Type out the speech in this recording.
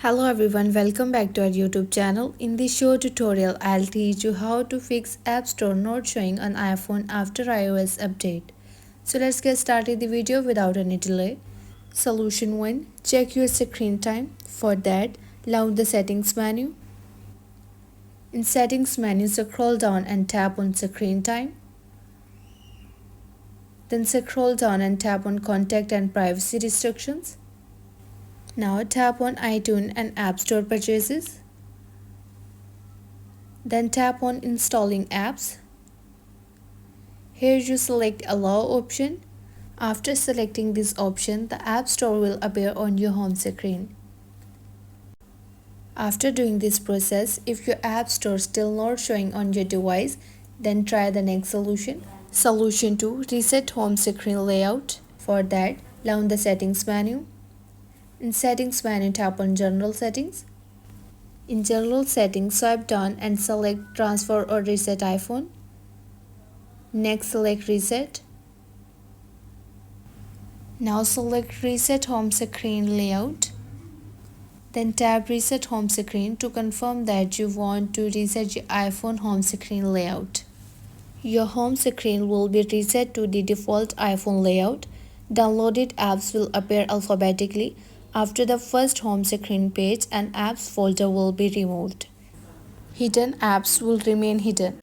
Hello everyone, welcome back to our YouTube channel. In this short tutorial, I'll teach you how to fix App Store not showing on iPhone after iOS update. So let's get started the video without any delay. Solution 1. Check your screen time. For that, launch the settings menu. In settings menu, scroll down and tap on screen time. Then scroll down and tap on contact and privacy restrictions. Now tap on iTunes and App Store purchases. Then tap on installing apps. Here you select allow option. After selecting this option, the App Store will appear on your home screen. After doing this process, if your App Store still not showing on your device, then try the next solution. Solution 2. Reset home screen layout. For that, launch the settings menu. In settings menu, tap on general settings. In general settings, swipe down and select transfer or reset iPhone. Next, select reset. Now select reset home screen layout. Then tap reset home screen to confirm that you want to reset your iPhone home screen layout. Your home screen will be reset to the default iPhone layout. Downloaded apps will appear alphabetically after the first home screen page, and apps folder will be removed. Hidden apps will remain hidden.